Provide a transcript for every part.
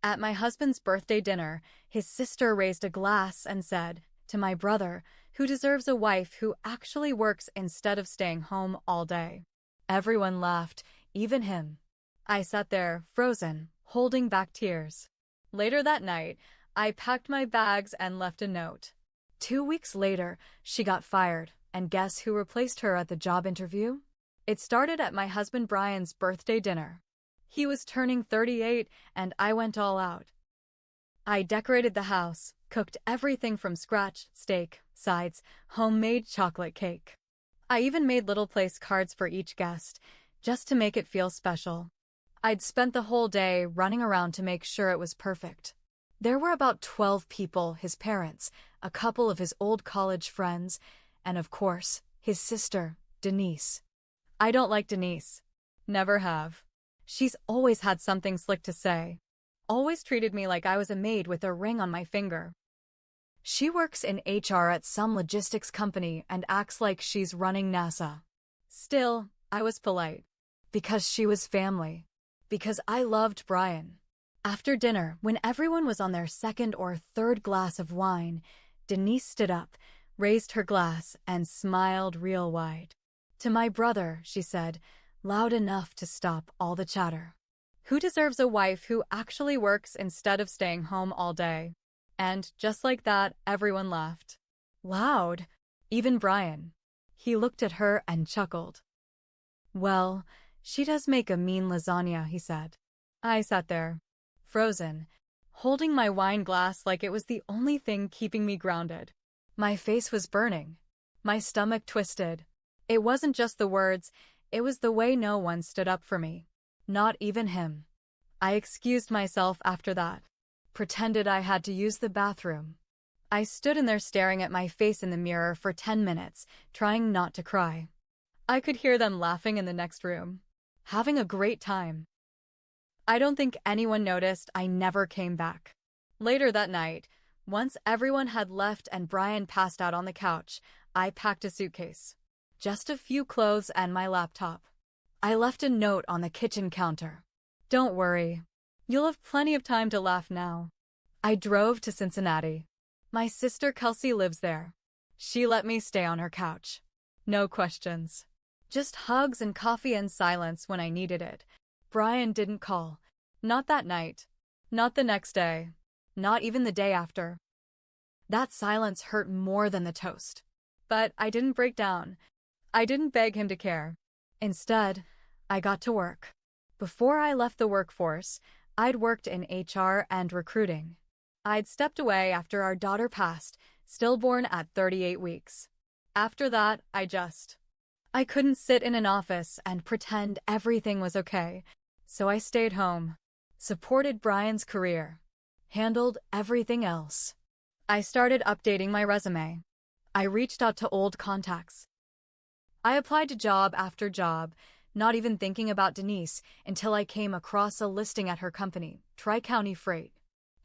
At my husband's birthday dinner, his sister raised a glass and said, "To my brother, who deserves a wife who actually works instead of staying home all day." Everyone laughed, even him. I sat there, frozen, holding back tears. Later that night, I packed my bags and left a note. 2 weeks later, she got fired, and guess who replaced her at the job interview? It started at my husband Brian's birthday dinner. He was turning 38, and I went all out. I decorated the house, cooked everything from scratch, steak, sides, homemade chocolate cake. I even made little place cards for each guest, just to make it feel special. I'd spent the whole day running around to make sure it was perfect. There were about 12 people, his parents, a couple of his old college friends, and of course, his sister, Denise. I don't like Denise. Never have. She's always had something slick to say. Always treated me like I was a maid with a ring on my finger. She works in HR at some logistics company and acts like she's running NASA. Still, I was polite. Because she was family. Because I loved Brian. After dinner, when everyone was on their second or third glass of wine, Denise stood up, raised her glass, and smiled real wide. "To my brother," she said, loud enough to stop all the chatter. "Who deserves a wife who actually works instead of staying home all day?" And just like that, everyone laughed. Loud. Even Brian. He looked at her and chuckled. "Well, she does make a mean lasagna," he said. I sat there, frozen, holding my wine glass like it was the only thing keeping me grounded. My face was burning. My stomach twisted. It wasn't just the words, it was the way no one stood up for me. Not even him. I excused myself after that. Pretended I had to use the bathroom. I stood in there staring at my face in the mirror for 10 minutes, trying not to cry. I could hear them laughing in the next room. Having a great time. I don't think anyone noticed I never came back. Later that night, once everyone had left and Brian passed out on the couch, I packed a suitcase. Just a few clothes and my laptop. I left a note on the kitchen counter. "Don't worry. You'll have plenty of time to laugh now." I drove to Cincinnati. My sister Kelsey lives there. She let me stay on her couch. No questions. Just hugs and coffee and silence when I needed it. Brian didn't call. Not that night. Not the next day. Not even the day after. That silence hurt more than the toast. But I didn't break down. I didn't beg him to care. Instead, I got to work. Before I left the workforce, I'd worked in HR and recruiting. I'd stepped away after our daughter passed, stillborn at 38 weeks. After that, I couldn't sit in an office and pretend everything was okay, so I stayed home, supported Brian's career, handled everything else. I started updating my resume. I reached out to old contacts. I applied to job after job, not even thinking about Denise until I came across a listing at her company, Tri-County Freight.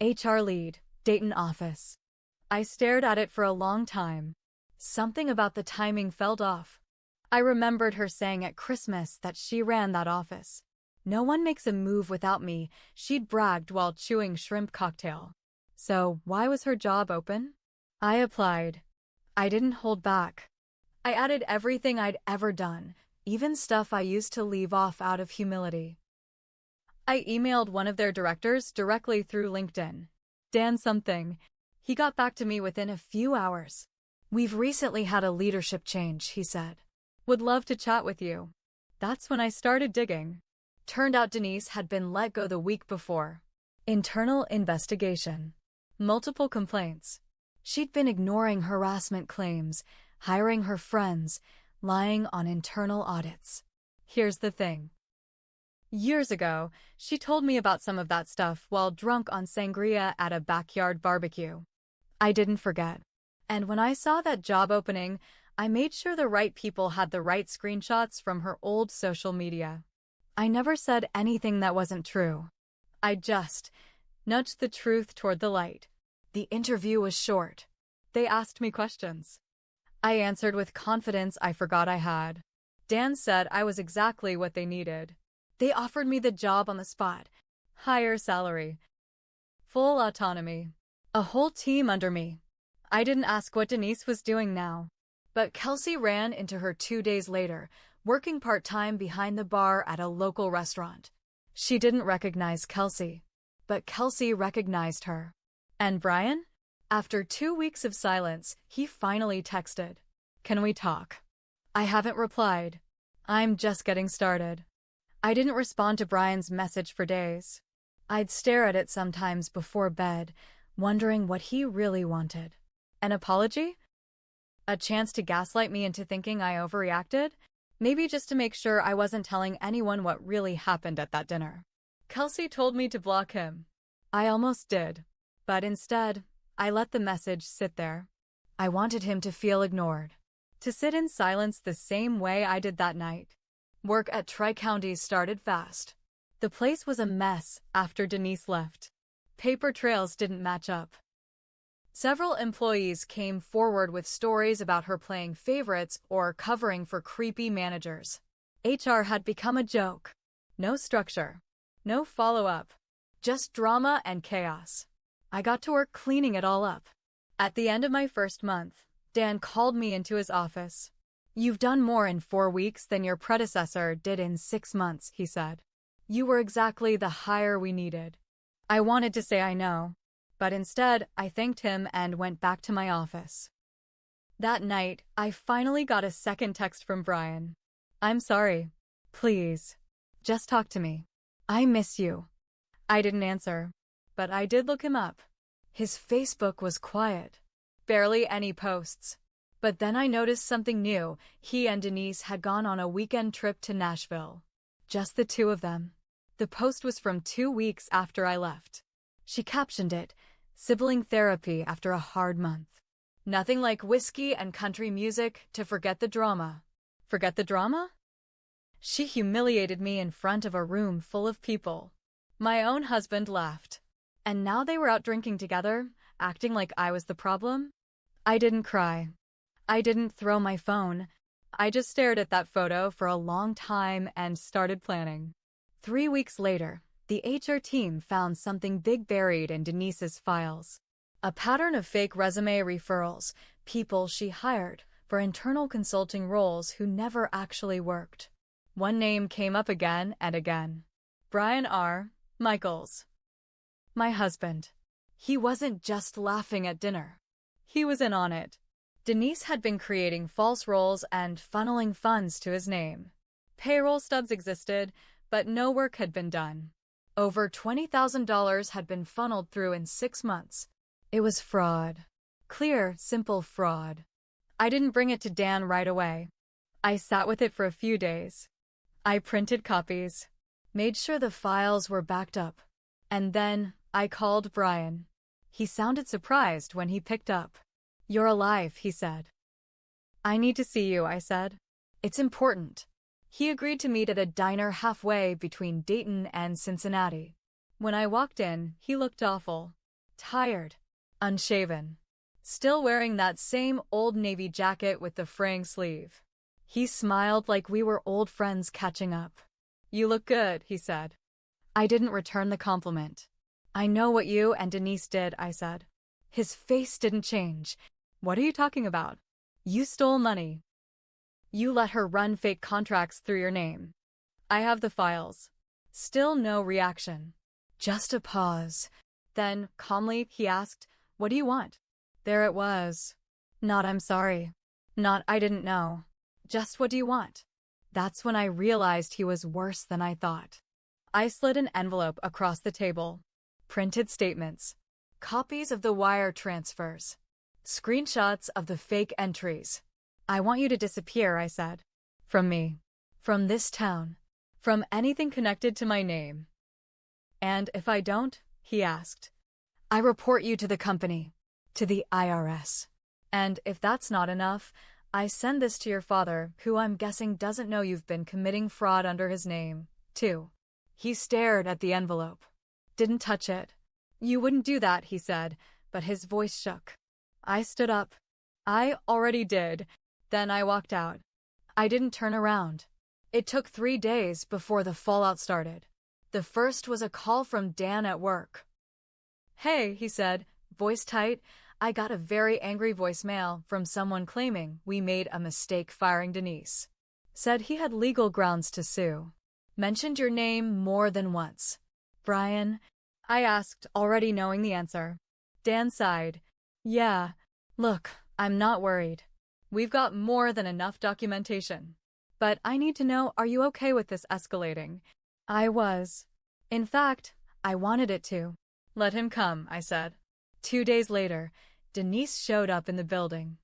HR lead, Dayton office. I stared at it for a long time. Something about the timing felt off. I remembered her saying at Christmas that she ran that office. "No one makes a move without me," she'd bragged while chewing shrimp cocktail. So why was her job open? I applied. I didn't hold back. I added everything I'd ever done, even stuff I used to leave off out of humility. I emailed one of their directors directly through LinkedIn. Dan something. He got back to me within a few hours. "We've recently had a leadership change," he said. "Would love to chat with you." That's when I started digging. Turned out Denise had been let go the week before. Internal investigation. Multiple complaints. She'd been ignoring harassment claims, hiring her friends, lying on internal audits. Here's the thing. Years ago, she told me about some of that stuff while drunk on sangria at a backyard barbecue. I didn't forget. And when I saw that job opening, I made sure the right people had the right screenshots from her old social media. I never said anything that wasn't true. I just nudged the truth toward the light. The interview was short. They asked me questions. I answered with confidence I forgot I had. Dan said I was exactly what they needed. They offered me the job on the spot. Higher salary. Full autonomy. A whole team under me. I didn't ask what Denise was doing now. But Kelsey ran into her 2 days later, working part-time behind the bar at a local restaurant. She didn't recognize Kelsey, but Kelsey recognized her. And Brian? After 2 weeks of silence, he finally texted, "Can we talk?" I haven't replied. I'm just getting started. I didn't respond to Brian's message for days. I'd stare at it sometimes before bed, wondering what he really wanted. An apology? A chance to gaslight me into thinking I overreacted? Maybe just to make sure I wasn't telling anyone what really happened at that dinner. Kelsey told me to block him. I almost did. But instead, I let the message sit there. I wanted him to feel ignored. To sit in silence the same way I did that night. Work at Tri-Counties started fast. The place was a mess after Denise left. Paper trails didn't match up. Several employees came forward with stories about her playing favorites or covering for creepy managers. HR had become a joke. No structure. No follow-up. Just drama and chaos. I got to work cleaning it all up. At the end of my first month, Dan called me into his office. "You've done more in 4 weeks than your predecessor did in 6 months," he said. "You were exactly the hire we needed." I wanted to say I know. But instead, I thanked him and went back to my office. That night, I finally got a second text from Brian. "I'm sorry. Please. Just talk to me. I miss you." I didn't answer, but I did look him up. His Facebook was quiet. Barely any posts. But then I noticed something new. He and Denise had gone on a weekend trip to Nashville. Just the two of them. The post was from 2 weeks after I left. She captioned it, "Sibling therapy after a hard month." Nothing like whiskey and country music to forget the drama. Forget the drama? She humiliated me in front of a room full of people. My own husband laughed. And now they were out drinking together, acting like I was the problem. I didn't cry. I didn't throw my phone. I just stared at that photo for a long time and started planning. 3 weeks later, the HR team found something big buried in Denise's files. A pattern of fake resume referrals, people she hired for internal consulting roles who never actually worked. One name came up again and again. Brian R. Michaels. My husband. He wasn't just laughing at dinner. He was in on it. Denise had been creating false roles and funneling funds to his name. Payroll stubs existed, but no work had been done. Over $20,000 had been funneled through in 6 months. It was fraud. Clear, simple fraud. I didn't bring it to Dan right away. I sat with it for a few days. I printed copies, made sure the files were backed up, and then I called Brian. He sounded surprised when he picked up. "You're alive," he said. "I need to see you," I said. "It's important." He agreed to meet at a diner halfway between Dayton and Cincinnati. When I walked in, he looked awful. Tired. Unshaven. Still wearing that same old navy jacket with the fraying sleeve. He smiled like we were old friends catching up. "You look good," he said. I didn't return the compliment. "I know what you and Denise did," I said. His face didn't change. "What are you talking about?" "You stole money. You let her run fake contracts through your name." "I have the files." Still no reaction. Just a pause. Then, calmly, he asked, "What do you want?" There it was. Not "I'm sorry." Not "I didn't know." Just "What do you want?" That's when I realized he was worse than I thought. I slid an envelope across the table. Printed statements. Copies of the wire transfers. Screenshots of the fake entries. "I want you to disappear," I said. "From me. From this town. From anything connected to my name." "And if I don't?" he asked. "I report you to the company. To the IRS. And if that's not enough, I send this to your father, who I'm guessing doesn't know you've been committing fraud under his name, too." He stared at the envelope. Didn't touch it. "You wouldn't do that," he said, but his voice shook. I stood up. I already did. Then I walked out. I didn't turn around. It took 3 days before the fallout started. The first was a call from Dan at work. Hey, he said, voice tight. I got a very angry voicemail from someone claiming we made a mistake firing Denise. Said he had legal grounds to sue. Mentioned your name more than once. Brian? I asked, already knowing the answer. Dan sighed. Yeah. Look, I'm not worried. We've got more than enough documentation. But I need to know, are you okay with this escalating? I was. In fact, I wanted it to. Let him come, I said. 2 days later, Denise showed up in the building.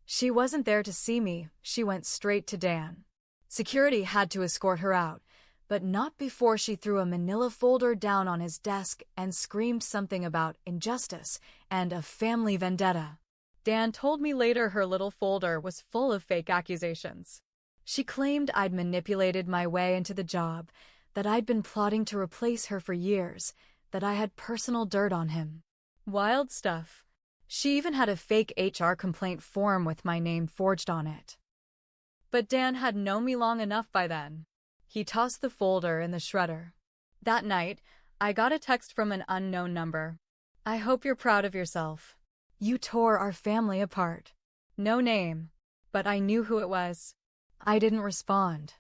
She wasn't there to see me, she went straight to Dan. Security had to escort her out, but not before she threw a manila folder down on his desk and screamed something about injustice and a family vendetta. Dan told me later her little folder was full of fake accusations. She claimed I'd manipulated my way into the job, that I'd been plotting to replace her for years, that I had personal dirt on him. Wild stuff. She even had a fake HR complaint form with my name forged on it. But Dan had known me long enough by then. He tossed the folder in the shredder. That night, I got a text from an unknown number. I hope you're proud of yourself. You tore our family apart. No name, but I knew who it was. I didn't respond.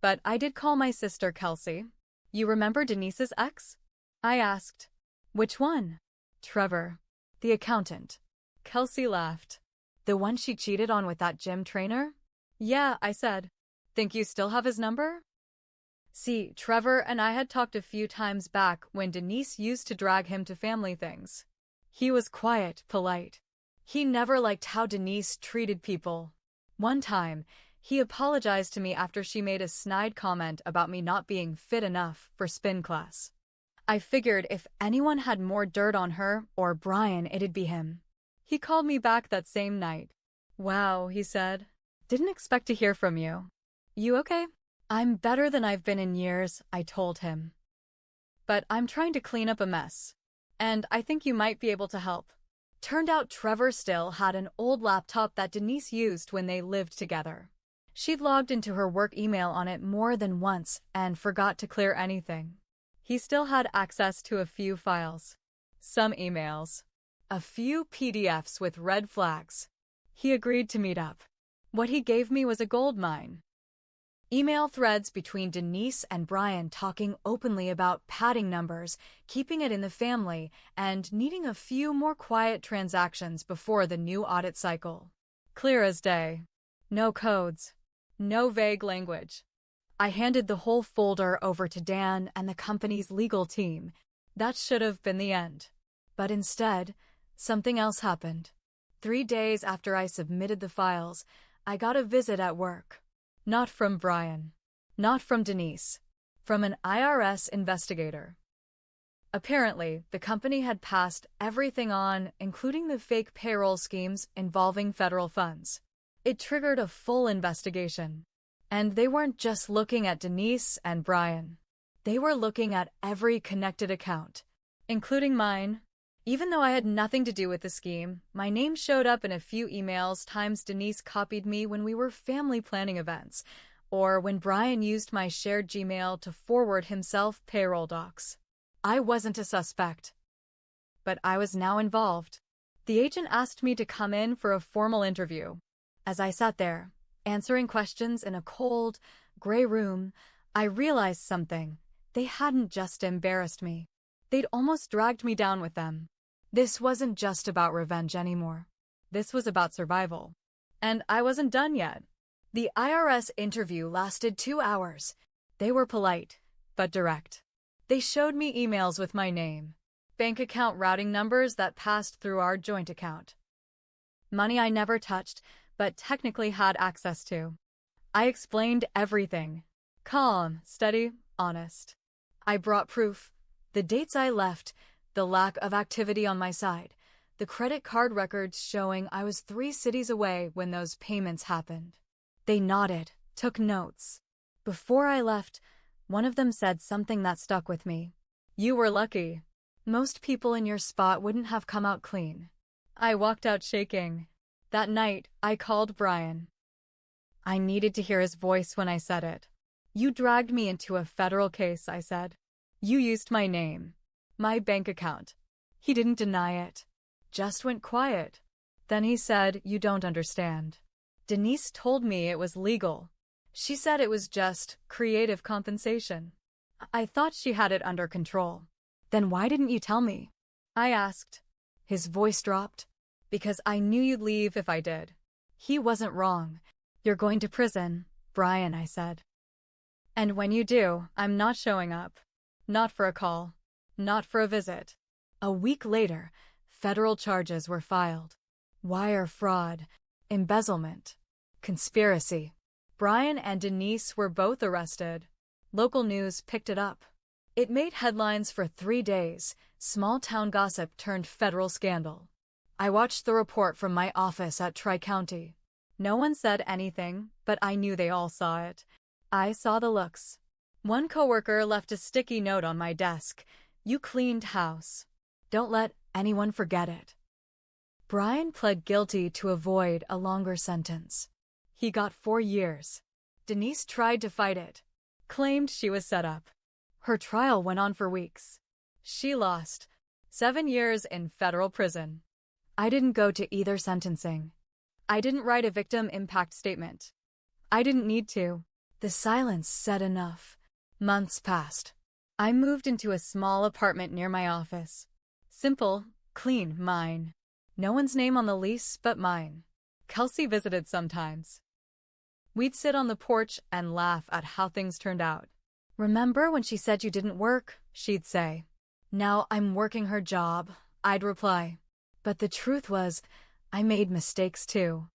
But I did call my sister, Kelsey. You remember Denise's ex? I asked. Which one? Trevor, the accountant. Kelsey laughed. The one she cheated on with that gym trainer? Yeah, I said. Think you still have his number? See, Trevor and I had talked a few times back when Denise used to drag him to family things. He was quiet, polite. He never liked how Denise treated people. One time, he apologized to me after she made a snide comment about me not being fit enough for spin class. I figured if anyone had more dirt on her or Brian, it'd be him. He called me back that same night. Wow, he said. Didn't expect to hear from you. You okay? I'm better than I've been in years, I told him. But I'm trying to clean up a mess. And I think you might be able to help. Turned out Trevor still had an old laptop that Denise used when they lived together. She'd logged into her work email on it more than once and forgot to clear anything. He still had access to a few files. Some emails. A few PDFs with red flags. He agreed to meet up. What he gave me was a gold mine. Email threads between Denise and Brian talking openly about padding numbers, keeping it in the family, and needing a few more quiet transactions before the new audit cycle. Clear as day. No codes. No vague language. I handed the whole folder over to Dan and the company's legal team. That should have been the end. But instead, something else happened. 3 days after I submitted the files, I got a visit at work. Not from Brian. Not from Denise. From an IRS investigator. Apparently, the company had passed everything on, including the fake payroll schemes involving federal funds. It triggered a full investigation. And they weren't just looking at Denise and Brian. They were looking at every connected account, including mine. Even though I had nothing to do with the scheme, my name showed up in a few emails times Denise copied me when we were family planning events, or when Brian used my shared Gmail to forward himself payroll docs. I wasn't a suspect. But I was now involved. The agent asked me to come in for a formal interview. As I sat there, answering questions in a cold, gray room, I realized something. They hadn't just embarrassed me. They'd almost dragged me down with them. This wasn't just about revenge anymore. This was about survival. And I wasn't done yet. The IRS interview lasted 2 hours. They were polite, but direct. They showed me emails with my name, bank account routing numbers that passed through our joint account. Money I never touched, but technically had access to. I explained everything. Calm, steady, honest. I brought proof. The dates I left, the lack of activity on my side, the credit card records showing I was 3 cities away when those payments happened. They nodded, took notes. Before I left, one of them said something that stuck with me. You were lucky. Most people in your spot wouldn't have come out clean. I walked out shaking. That night, I called Brian. I needed to hear his voice when I said it. You dragged me into a federal case, I said. You used my name. My bank account. He didn't deny it, just went quiet. Then he said, "You don't understand. Denise told me it was legal. She said it was just creative compensation. I thought she had it under control." "Then why didn't you tell me?" I asked. His voice dropped. "Because I knew you'd leave if I did." He wasn't wrong. "You're going to prison, Brian," I said. "And when you do, I'm not showing up. Not for a call. Not for a visit." A week later, federal charges were filed. Wire fraud, embezzlement, conspiracy. Brian and Denise were both arrested. Local news picked it up. It made headlines for 3 days. Small-town gossip turned federal scandal. I watched the report from my office at Tri-County. No one said anything, but I knew they all saw it. I saw the looks. One coworker left a sticky note on my desk. "You cleaned house. Don't let anyone forget it." Brian pled guilty to avoid a longer sentence. He got 4 years. Denise tried to fight it, claimed she was set up. Her trial went on for weeks. She lost 7 years in federal prison. I didn't go to either sentencing. I didn't write a victim impact statement. I didn't need to. The silence said enough. Months passed. I moved into a small apartment near my office. Simple, clean, mine. No one's name on the lease but mine. Kelsey visited sometimes. We'd sit on the porch and laugh at how things turned out. "Remember when she said you didn't work?" she'd say. "Now I'm working her job," I'd reply. But the truth was, I made mistakes too.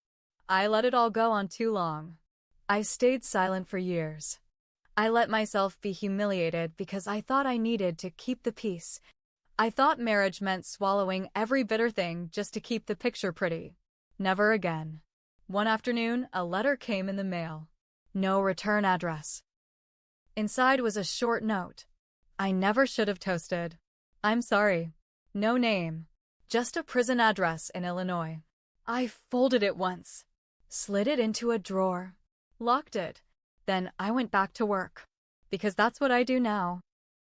I let it all go on too long. I stayed silent for years. I let myself be humiliated because I thought I needed to keep the peace. I thought marriage meant swallowing every bitter thing just to keep the picture pretty. Never again. One afternoon, a letter came in the mail. No return address. Inside was a short note. "I never should have toasted. I'm sorry." No name. Just a prison address in Illinois. I folded it once, slid it into a drawer, locked it. Then I went back to work. Because that's what I do now.